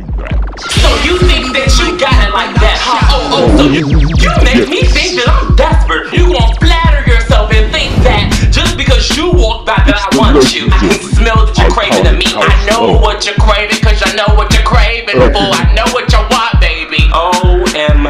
So you think that you got it like that, huh? So you make me think that I'm desperate. You gon' flatter yourself and think that just because you walk by that I want you. I can smell that you're craving the meat. I know what you're craving, cause I know what you're craving for. I know what you want, baby. O-M-friggin-G.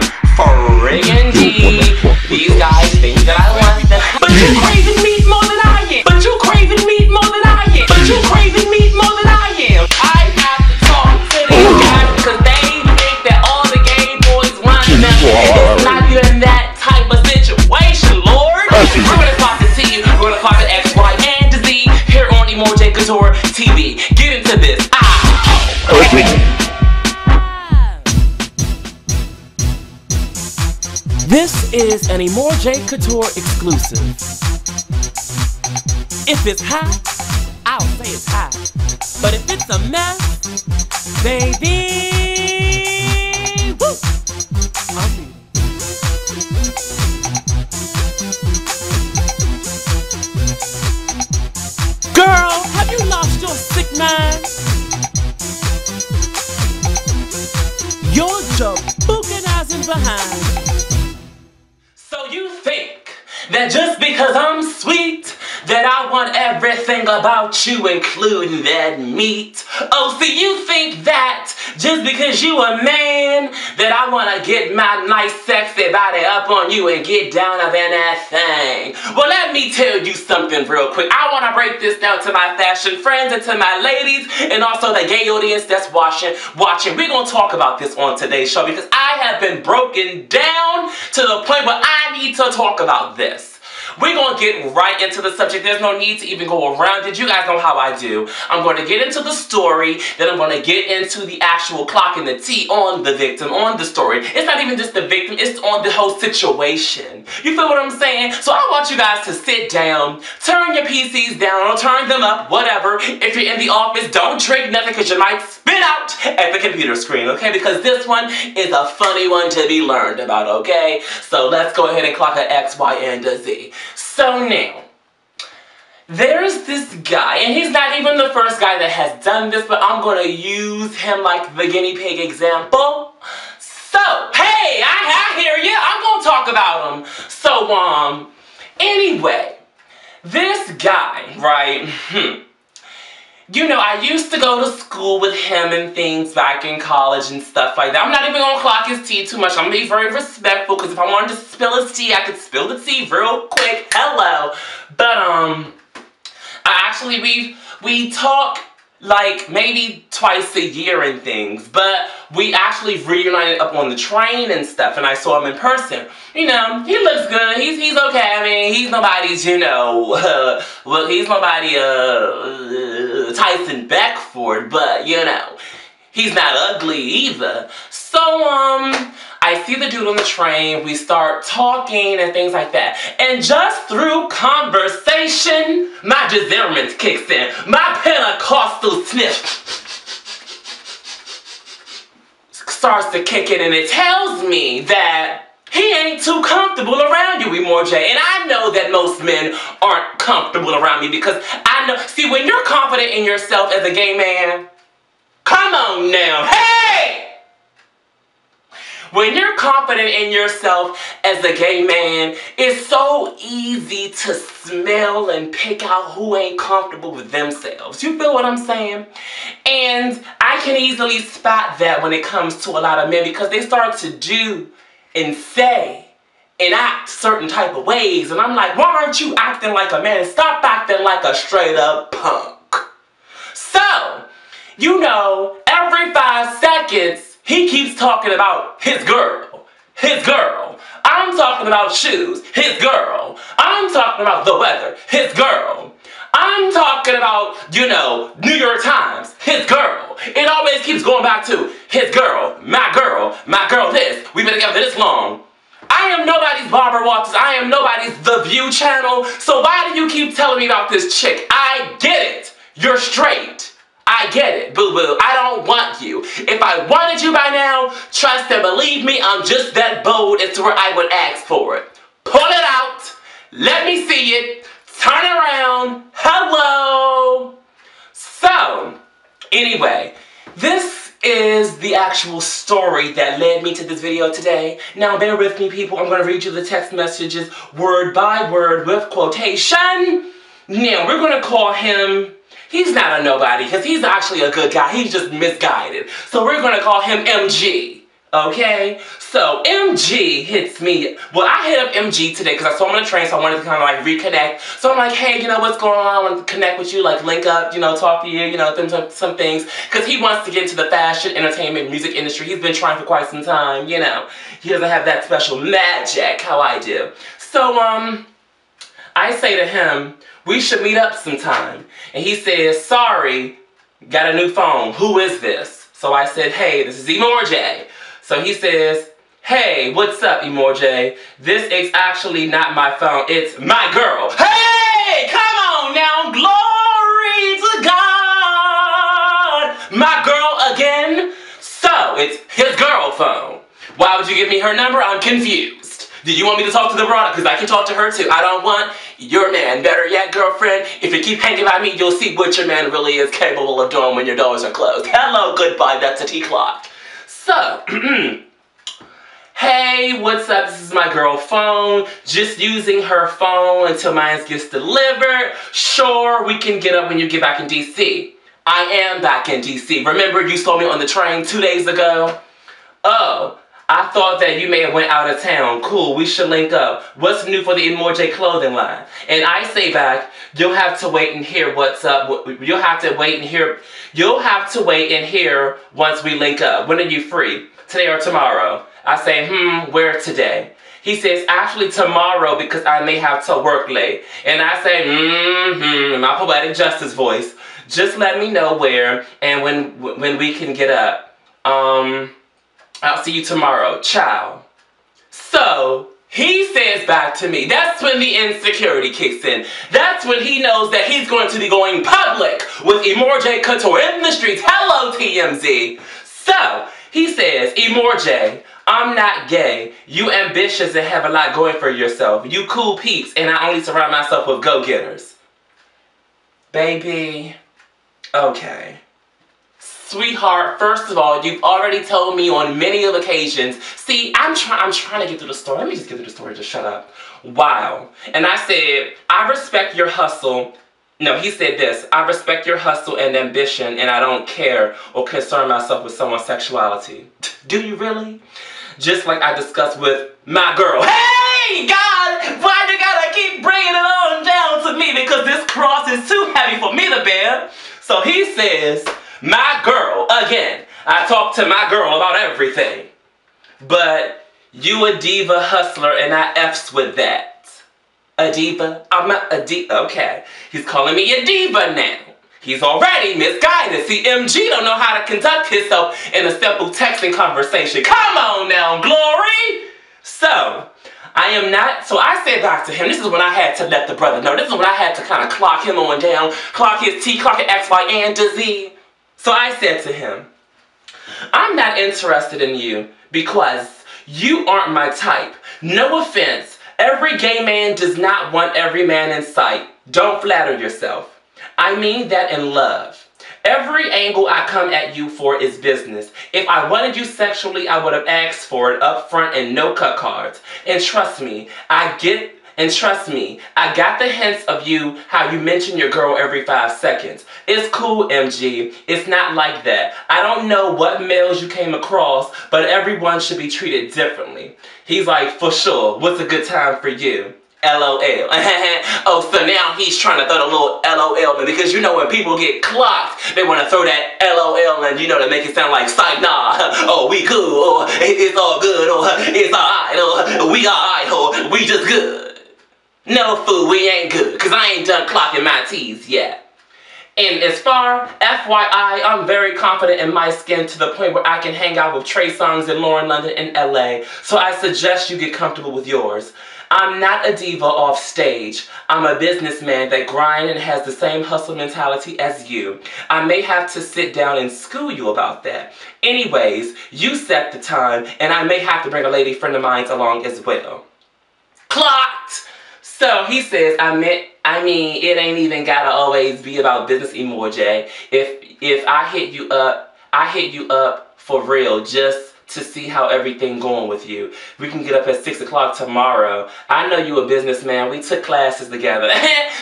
These guys think that I want them. But you craving meat more than I am. But you craving meat more than I am. But you craving meat more than I am. I have to talk to these guys because they think that all the gay boys want them. It's not even that type of situation, Lord. We're gonna talk to you. We're gonna talk to X, Y, and Z here on Emore'J Couture TV. Get into this. This is an Emore'J Couture exclusive. If it's hot, I'll say it's hot. But if it's a mess, baby, woo, I'll be. Girl, have you lost your sick mind? You're jabookinizing behind. So you think that just because I'm sweet, that I want everything about you, including that meat? Oh, see, you think that just because you a man, that I want to get my nice sexy body up on you and get down up in that thing? Well, let me tell you something real quick. I want to break this down to my fashion friends and to my ladies and also the gay audience that's watching. We're going to talk about this on today's show because I have been broken down to the point where I need to talk about this. We're going to get right into the subject. There's no need to even go around it. You guys know how I do. I'm going to get into the story, then I'm going to get into the actual clock and the T on the victim, on the story. It's not even just the victim, it's on the whole situation. You feel what I'm saying? So I want you guys to sit down, turn your PCs down, or turn them up, whatever. If you're in the office, don't drink nothing because you might spit out at the computer screen, okay? Because this one is a funny one to be learned about, okay? So let's go ahead and clock an X, Y, and a Z. So now, there's this guy, and he's not even the first guy that has done this, but I'm going to use him like the guinea pig example. So, hey, I hear you. I'm going to talk about him. So, anyway, this guy, right, you know, I used to go to school with him and things back in college and stuff like that. I'm not even going to clock his tea too much. I'm going to be very respectful because if I wanted to spill his tea, I could spill the tea real quick. Hello. But, we talk like maybe twice a year and things, but we actually reunited up on the train and stuff, and I saw him in person. You know, he looks good. He's okay. I mean, he's nobody's, you know, well, he's nobody, Tyson Beckford, but, you know, he's not ugly either. So, I see the dude on the train, we start talking and things like that. And just through conversation, my discernment kicks in. My Pentecostal sniff starts to kick in, and it tells me that he ain't too comfortable around you, Emore'J. And I know that most men aren't comfortable around me because I know, see, when you're confident in yourself as a gay man, come on now, hey! When you're confident in yourself as a gay man, it's so easy to smell and pick out who ain't comfortable with themselves. You feel what I'm saying? And I can easily spot that when it comes to a lot of men because they start to do and say and act certain type of ways. And I'm like, why aren't you acting like a man? Stop acting like a straight up punk. So, you know, every 5 seconds, he keeps talking about his girl, his girl. I'm talking about shoes, his girl. I'm talking about the weather, his girl. I'm talking about, you know, New York Times, his girl. It always keeps going back to his girl, my girl this. We've been together this long. I am nobody's Barbara Walters. I am nobody's The View channel. So why do you keep telling me about this chick? I get it. You're straight. I get it, boo-boo. I don't want you. If I wanted you by now, trust and believe me, I'm just that bold as to where I would ask for it. Pull it out. Let me see it. Turn around. Hello. So, anyway, this is the actual story that led me to this video today. Now bear with me, people. I'm going to read you the text messages word by word with quotation. Now we're going to call him, he's not a nobody because he's actually a good guy. He's just misguided. So we're going to call him MG. Okay, so MG hits me. Well, I hit up MG today because I saw him on the train, so I wanted to kind of like reconnect. So I'm like, hey, you know what's going on? I want to connect with you, like link up, you know, talk to you, you know, some things. Because he wants to get into the fashion, entertainment, music industry. He's been trying for quite some time, you know. He doesn't have that special magic how I do. So, I say to him, we should meet up sometime. And he says, sorry, got a new phone. Who is this? So I said, hey, this is Emore'J. So he says, hey, what's up, Emore'J? This is actually not my phone, it's my girl. Hey, come on now, glory to God. My girl again? So, it's his girl phone. Why would you give me her number? I'm confused. Do you want me to talk to the broad? Because I can talk to her too. I don't want your man. Better yet, girlfriend, if you keep hanging by me, you'll see what your man really is capable of doing when your doors are closed. Hello, goodbye, that's a T-clock. So, hey, what's up? This is my girl phone. Just using her phone until mine gets delivered. Sure, we can get up when you get back in DC. I am back in DC. Remember you saw me on the train 2 days ago? Oh, I thought that you may have went out of town. Cool, we should link up. What's new for the Emore'J clothing line? And I say back, you'll have to wait and hear what's up. You'll have to wait and hear. You'll have to wait and hear once we link up. When are you free? Today or tomorrow? I say, where today? He says, actually tomorrow because I may have to work late. And I say, in my poetic justice voice, just let me know where and when we can get up. I'll see you tomorrow. Ciao. So, he says back to me, that's when the insecurity kicks in. That's when he knows that he's going to be going public with Emore'J Couture in the streets. Hello, TMZ. So, he says, Emore'J, I'm not gay. You ambitious and have a lot going for yourself. You cool peeps, and I only surround myself with go-getters. Baby, okay. Sweetheart, first of all, you've already told me on many of occasions. See, I'm trying to get through the story. Let me just get through the story. Just shut up. Wow. And I said, I respect your hustle. No, he said this. I respect your hustle and ambition, and I don't care or concern myself with someone's sexuality. Do you really? Just like I discussed with my girl. Hey, God! Why do you gotta keep bringing it on down to me? Because this cross is too heavy for me to bear. So he says, my girl, again, I talk to my girl about everything. But you a diva hustler and I F's with that. A diva? I'm not a diva. Okay. He's calling me a diva now. He's already misguided. See, MG don't know how to conduct himself in a simple texting conversation. Come on now, glory! So, I said back to him, this is when I had to let the brother know. This is when I had to kind of clock him on down, clock his T, clock his X, Y, and to Z. So I said to him, I'm not interested in you because you aren't my type. No offense, every gay man does not want every man in sight. Don't flatter yourself. I mean that in love. Every angle I come at you for is business. If I wanted you sexually, I would have asked for it up front and no cut cards. And trust me, I got the hints of you, how you mention your girl every 5 seconds. It's cool, MG. It's not like that. I don't know what males you came across, but everyone should be treated differently. He's like, for sure, what's a good time for you? LOL. Oh, so now he's trying to throw the little LOL in, because you know when people get clocked, they want to throw that LOL in, you know, to make it sound like, psych, nah, oh, we cool, or it's all good, or it's alright, or we alright, or we just good. No, fool, we ain't good, because I ain't done clocking my T's yet. And as far, FYI, I'm very confident in my skin to the point where I can hang out with Trey Songz and Lauren London in LA, so I suggest you get comfortable with yours. I'm not a diva off stage. I'm a businessman that grinds and has the same hustle mentality as you. I may have to sit down and school you about that. Anyways, you set the time, and I may have to bring a lady friend of mine along as well. Clocked! So he says, I mean, it ain't even gotta always be about business, Emore'J. If I hit you up, I hit you up for real just to see how everything going with you. We can get up at 6 o'clock tomorrow. I know you a businessman. We took classes together.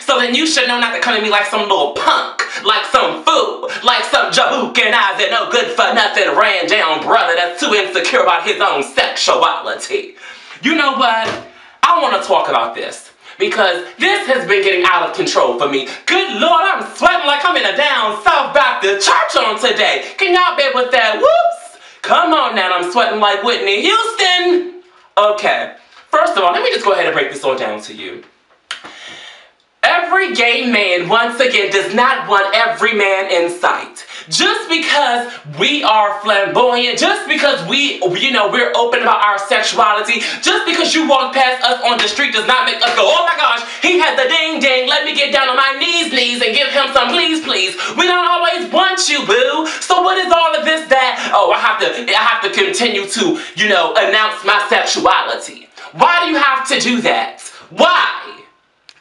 So then you should know not to come at me like some little punk, like some fool, like some jabukin eyes that no good for nothing ran down brother that's too insecure about his own sexuality. You know what? I want to talk about this because this has been getting out of control for me. Good Lord, I'm sweating like I'm in a down South Baptist church on today. Can y'all bear with that? Whoops! Come on now, I'm sweating like Whitney Houston. Okay, first of all, let me just go ahead and break this all down to you. Every gay man, once again, does not want every man in sight. Just because we are flamboyant, just because we're open about our sexuality, just because you walk past us on the street does not make us go, oh my gosh, he has the ding ding, let me get down on my knees and give him some please please. We don't always want you, boo. So what is all of this that, oh, I have to continue to, announce my sexuality? Why do you have to do that? Why?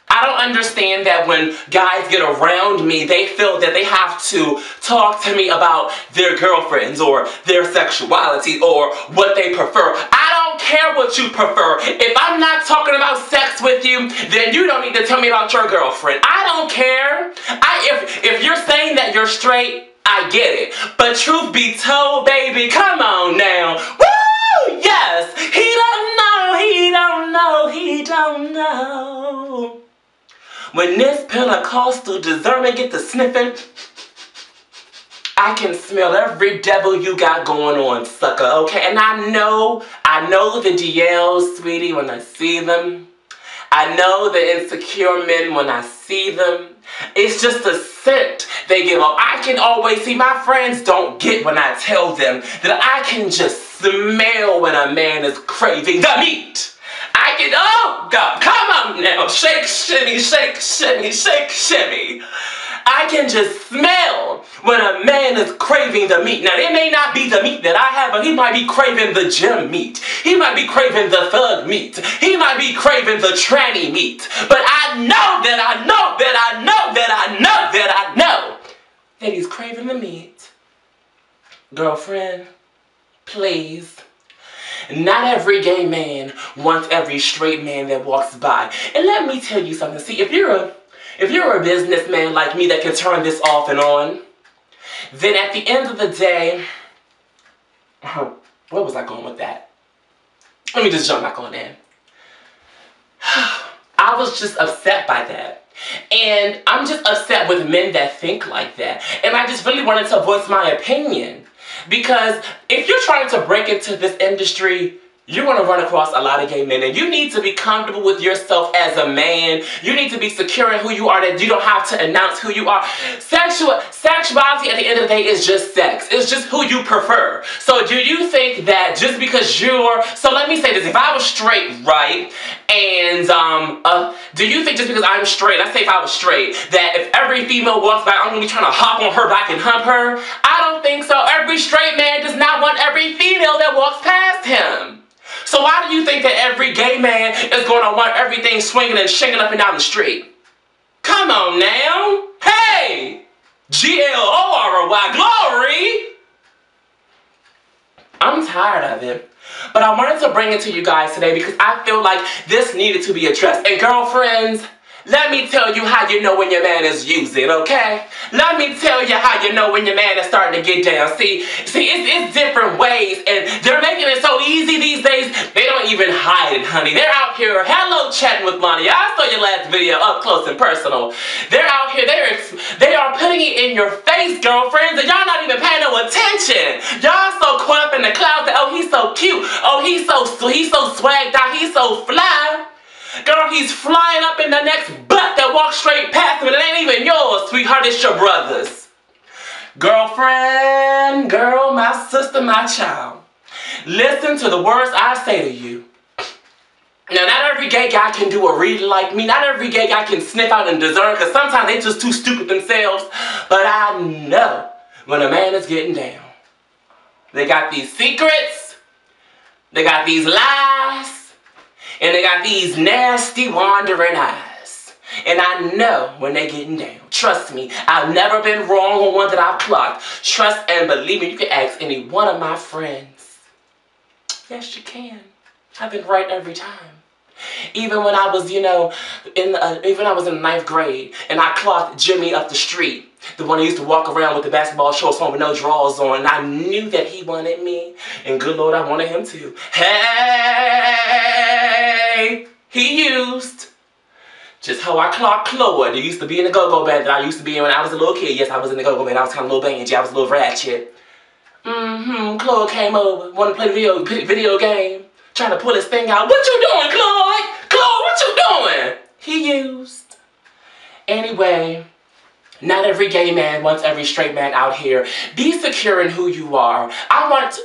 I don't understand that when guys get around me, they feel that they have to talk to me about their girlfriends or their sexuality or what they prefer. I don't care what you prefer. If I'm not talking about sex with you, then you don't need to tell me about your girlfriend. I don't care. If you're saying that you're straight, I get it. But truth be told, baby, come on now. Woo! Yes! He don't know, he don't know, he don't know. When this Pentecostal discernment get to sniffing, I can smell every devil you got going on, sucker, okay? And I know the DLs, sweetie, when I see them. I know the insecure men when I see them. It's just a scent they give off. I can always see, my friends don't get when I tell them that I can just smell when a man is craving the meat. I can, oh God, come on now, shake, shimmy, shake, shimmy, shake, shimmy. I can just smell when a man is craving the meat. Now, it may not be the meat that I have, but he might be craving the gym meat. He might be craving the thug meat. He might be craving the tranny meat. But I know that he's craving the meat. Girlfriend, please. Not every gay man wants every straight man that walks by. And let me tell you something. See, if you're a businessman like me that can turn this off and on, then at the end of the day, where was I going with that? Let me just jump back on in. I was just upset by that. And I'm just upset with men that think like that. And I just really wanted to voice my opinion. Because if you're trying to break into this industry, you're going to run across a lot of gay men, and you need to be comfortable with yourself as a man. You need to be secure in who you are, that you don't have to announce who you are. Sexuality at the end of the day is just sex. It's just who you prefer. So do you think that just because so let me say this, if I was straight, right, and do you think just because I'm straight, let's say if I was straight, that if every female walks by, I'm going to be trying to hop on her back and hump her? I don't think so. Every straight man does not want every female that walks past him. So why do you think that every gay man is going to want everything swinging and shaking up and down the street? Come on now. Hey! G-L-O-R-Y, glory! I'm tired of it. But I wanted to bring it to you guys today because I feel like this needed to be addressed. And girlfriends, let me tell you how you know when your man is using, okay? Let me tell you how you know when your man is starting to get down. See, it's different ways, and they're making it so easy these days, they don't even hide it, honey. They're out here, hello, chatting with Lonnie. I saw your last video up close and personal. They're out here, they are putting it in your face, girlfriends, and y'all not even paying no attention. Y'all so caught up in the clouds that, oh, he's so cute. Oh, he's so swagged out. He's so fly. Girl, he's flying up in the next butt that walks straight past him, and it ain't even yours, sweetheart, it's your brother's. Girlfriend, girl, my sister, my child, listen to the words I say to you. Now, not every gay guy can do a read like me. Not every gay guy can sniff out and discern, because sometimes they just too stupid themselves. But I know when a man is getting down. They got these secrets, they got these lies, and they got these nasty wandering eyes. And I know when they're getting down. Trust me, I've never been wrong on one that I've clocked. Trust and believe me, you can ask any one of my friends. Yes, you can. I've been right every time. Even when I was, even when I was in the 9th grade and I clocked Jimmy up the street, the one who used to walk around with the basketball shorts on with no drawers on, and I knew that he wanted me, and good Lord, I wanted him too. Hey, he used. Just how I clocked Chloe, who used to be in the go-go band that I used to be in when I was a little kid. Yes, I was in the go-go band. I was kind of a little bangy. I was a little ratchet. Chloe came over, wanted to play the video game, trying to pull his thing out. What you doing, Chloe? Chloe, what you doing? He used. Anyway, not every gay man wants every straight man out here. Be secure in who you are. I want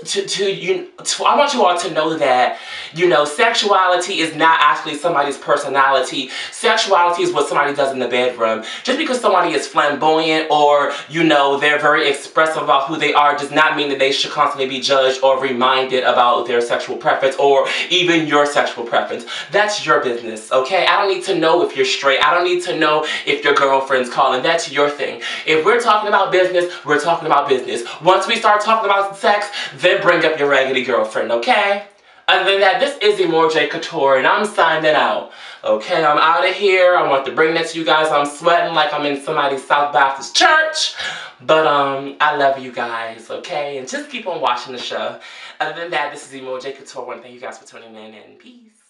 I want you all to know that, sexuality is not actually somebody's personality. Sexuality is what somebody does in the bedroom. Just because somebody is flamboyant or, they're very expressive about who they are does not mean that they should constantly be judged or reminded about their sexual preference or even your sexual preference. That's your business, okay? I don't need to know if you're straight. I don't need to know if your girlfriend's calling. That's your thing. If we're talking about business, we're talking about business. Once we start talking about sex, then bring up your raggedy girlfriend, okay? Other than that, this is Emore'J Couture, and I'm signing out. Okay, I'm out of here. I want to bring that to you guys. I'm sweating like I'm in somebody's South Baptist church. But, I love you guys, okay? And just keep on watching the show. Other than that, this is Emore'J Couture. I want to thank you guys for tuning in, and peace.